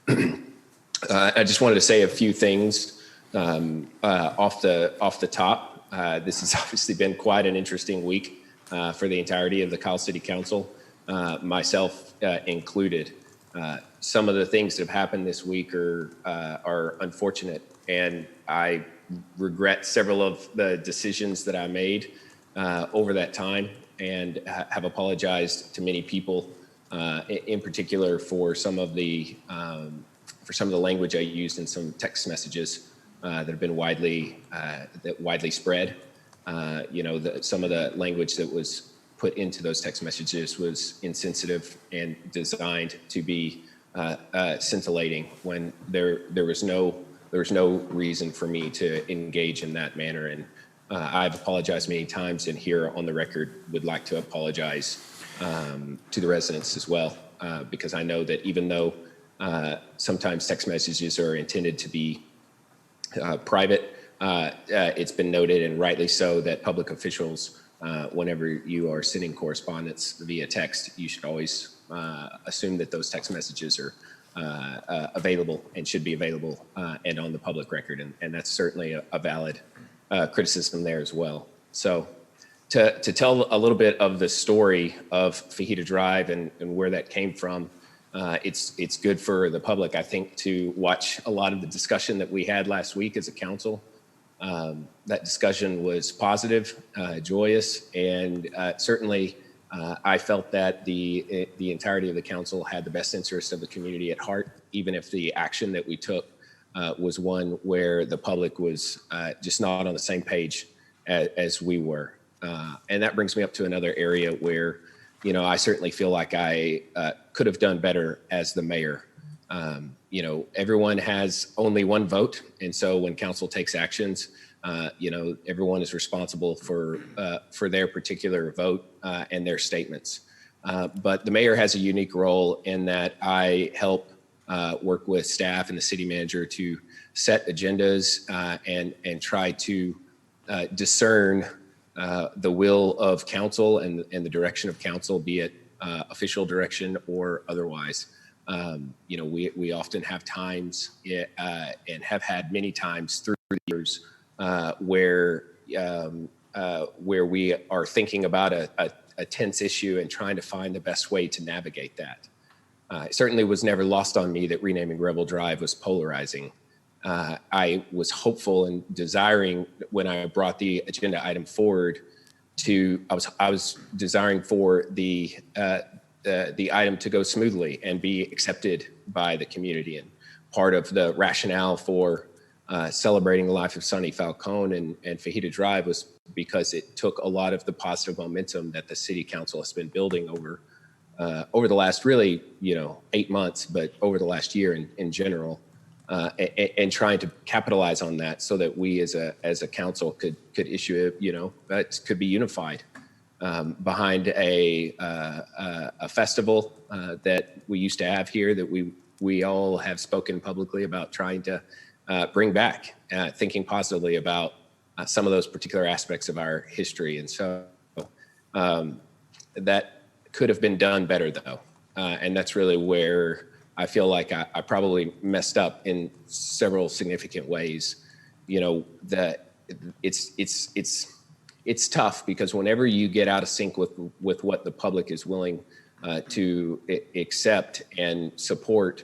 I just wanted to say a few things off the top. This has obviously been quite an interesting week for the entirety of the Kyle City Council, myself included. Some of the things that have happened this week are unfortunate, and I regret several of the decisions that I made over that time, and have apologized to many people, in particular for some of the language I used in some text messages that have been widely spread. Some of the language that was put into those text messages was insensitive and designed to be scintillating when there was no reason for me to engage in that manner. And I've apologized many times, and here on the record would like to apologize to the residents as well, because I know that even though sometimes text messages are intended to be private, it's been noted, and rightly so, that public officials, whenever you are sending correspondence via text, you should always assume that those text messages are available and should be available and on the public record. And that's certainly a valid criticism there as well. So to tell a little bit of the story of Fajita Drive and where that came from, it's good for the public, I think, to watch a lot of the discussion that we had last week as a council. That discussion was positive, joyous, and certainly I felt that the entirety of the council had the best interests of the community at heart, even if the action that we took was one where the public was just not on the same page as we were. And that brings me up to another area where, I certainly feel like I could have done better as the mayor. Everyone has only one vote. And so when council takes actions, everyone is responsible for their particular vote and their statements. But the mayor has a unique role in that I help work with staff and the city manager to set agendas and try to discern the will of council and the direction of council, be it official direction or otherwise. We often have times and have had many times through the years where we are thinking about a tense issue and trying to find the best way to navigate that. It certainly was never lost on me that renaming Rebel Drive was polarizing. I was hopeful and desiring, when I brought the agenda item forward, I was desiring for the item to go smoothly and be accepted by the community. And part of the rationale for celebrating the life of Sonny Falcone and Fajita Drive was because it took a lot of the positive momentum that the city council has been building over the last 8 months, but over the last year in general, and trying to capitalize on that so that we as a council could issue that could be unified behind a festival that we used to have here, that we all have spoken publicly about trying to bring back, thinking positively about some of those particular aspects of our history. And so that could have been done better, though. And that's really where I feel like I probably messed up in several significant ways. That it's tough, because whenever you get out of sync with what the public is willing to accept and support,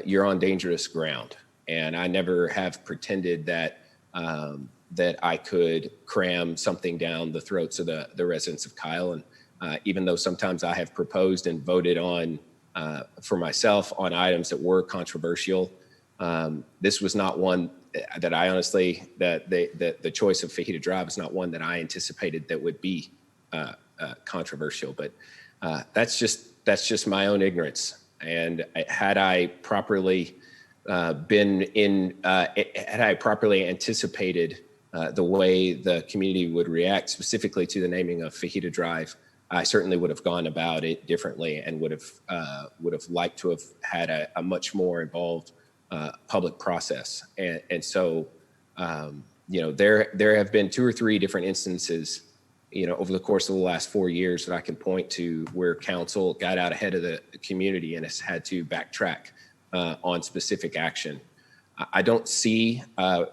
you're on dangerous ground. And I never have pretended that I could cram something down the throats of the residents of Kyle. And even though sometimes I have proposed and voted on for myself on items that were controversial, this was not one that I honestly, the choice of Fajita Drive is not one that I anticipated that would be controversial. But that's just my own ignorance. And had I properly anticipated the way the community would react, specifically to the naming of Fajita Drive, I certainly would have gone about it differently and would have liked to have had a much more involved public process. And so, there have been 2 or 3 different instances, over the course of the last 4 years that I can point to where council got out ahead of the community and has had to backtrack on specific action. I don't see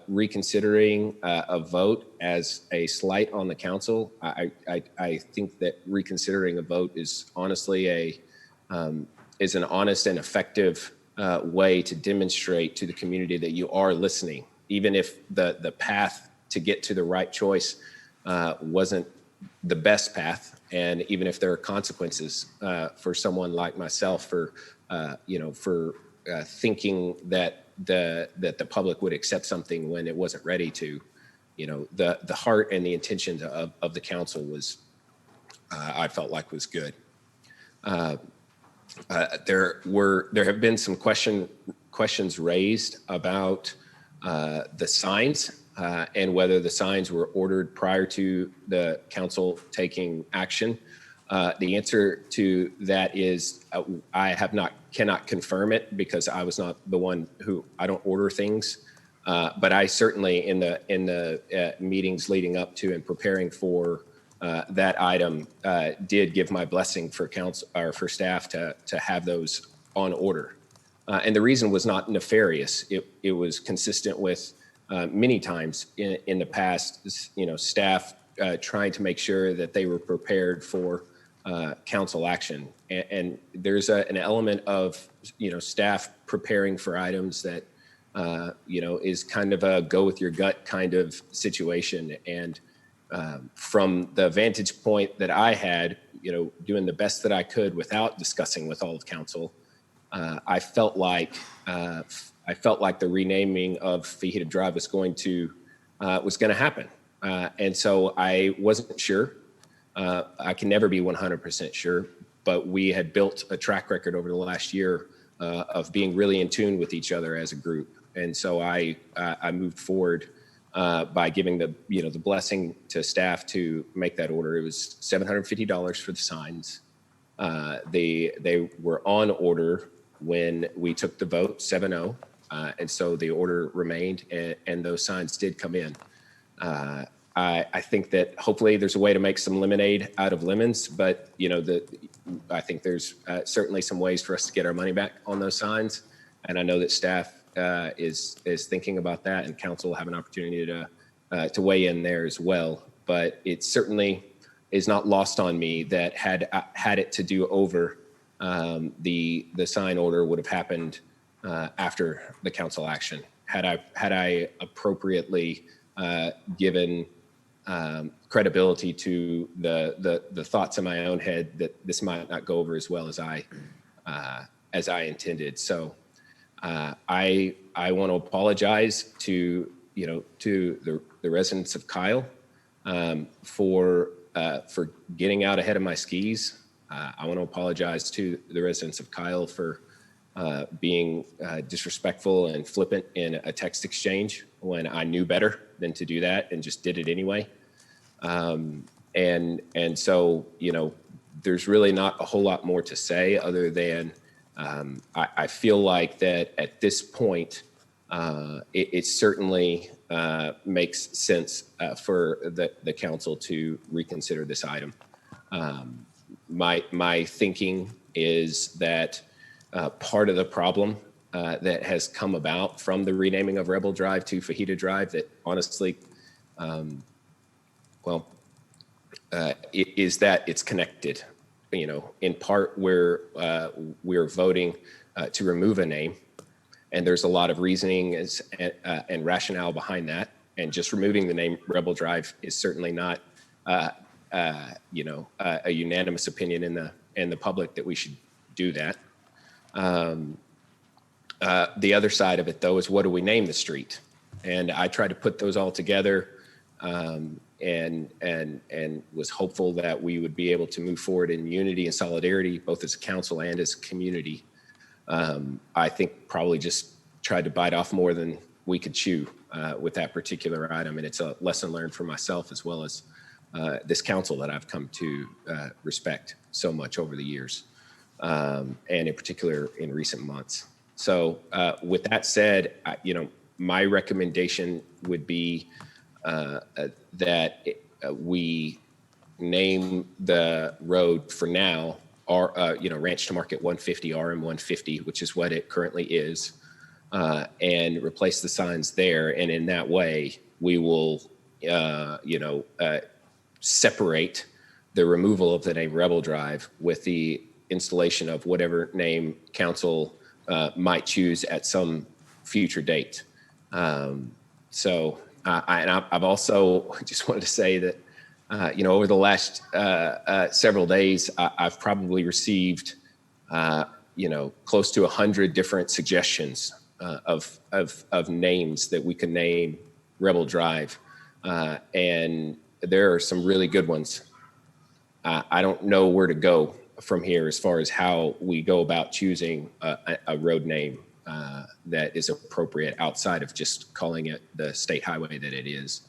reconsidering a vote as a slight on the council. I think that reconsidering a vote is honestly is an honest and effective way to demonstrate to the community that you are listening, even if the path to get to the right choice wasn't the best path, and even if there are consequences for someone like myself for thinking that the public would accept something when it wasn't ready to. The heart and the intentions of the council was, I felt like, was good. There have been some questions raised about the signs and whether the signs were ordered prior to the council taking action. The answer to that is I cannot confirm it because I was not the one I don't order things. But I certainly in the meetings leading up to and preparing for that item did give my blessing for council or for staff to have those on order. And the reason was not nefarious. It was consistent with many times in the past, staff trying to make sure that they were prepared for council action. And there's an element of, staff preparing for items that, is kind of a go with your gut kind of situation. And from the vantage point that I had, doing the best that I could without discussing with all of council, I felt like the renaming of Fajita Drive was going to happen. And so I wasn't sure. I can never be 100% sure, but we had built a track record over the last year of being really in tune with each other as a group. And so I moved forward by giving the blessing to staff to make that order. It was $750 for the signs. They were on order when we took the vote, 7-0. And so the order remained, and those signs did come in. I think that hopefully there's a way to make some lemonade out of lemons, but I think there's certainly some ways for us to get our money back on those signs. And I know that staff is thinking about that, and council will have an opportunity to weigh in there as well. But it certainly is not lost on me that had it to do over, the sign order would have happened after the council action. Had I appropriately given credibility to the thoughts in my own head that this might not go over as well as I intended. So I want to apologize to the residents of Kyle for getting out ahead of my skis. I want to apologize to the residents of Kyle for being disrespectful and flippant in a text exchange when I knew better than to do that and just did it anyway. And so, there's really not a whole lot more to say other than I feel like that at this point, it certainly makes sense for the council to reconsider this item. My thinking is that part of the problem that has come about from the renaming of Rebel Drive to Fajita Drive that honestly, is that it's connected. In part where we're voting to remove a name, and there's a lot of reasoning and rationale behind that. And just removing the name Rebel Drive is certainly not, a unanimous opinion in the public that we should do that. The other side of it, though, is what do we name the street? And I tried to put those all together, and was hopeful that we would be able to move forward in unity and solidarity, both as a council and as a community. I think probably just tried to bite off more than we could chew with that particular item, and it's a lesson learned for myself as well as this council that I've come to respect so much over the years, and in particular in recent months. So with that said, my recommendation would be that we name the road for now Ranch to Market 150, RM 150, which is what it currently is, and replace the signs there. And in that way, we will, separate the removal of the name Rebel Drive with the installation of whatever name council might choose at some future date. I've also just wanted to say that, over the last several days, I've probably received, close to 100 different suggestions of names that we can name Rebel Drive. And there are some really good ones. I don't know where to go from here as far as how we go about choosing a road name that is appropriate outside of just calling it the state highway that it is.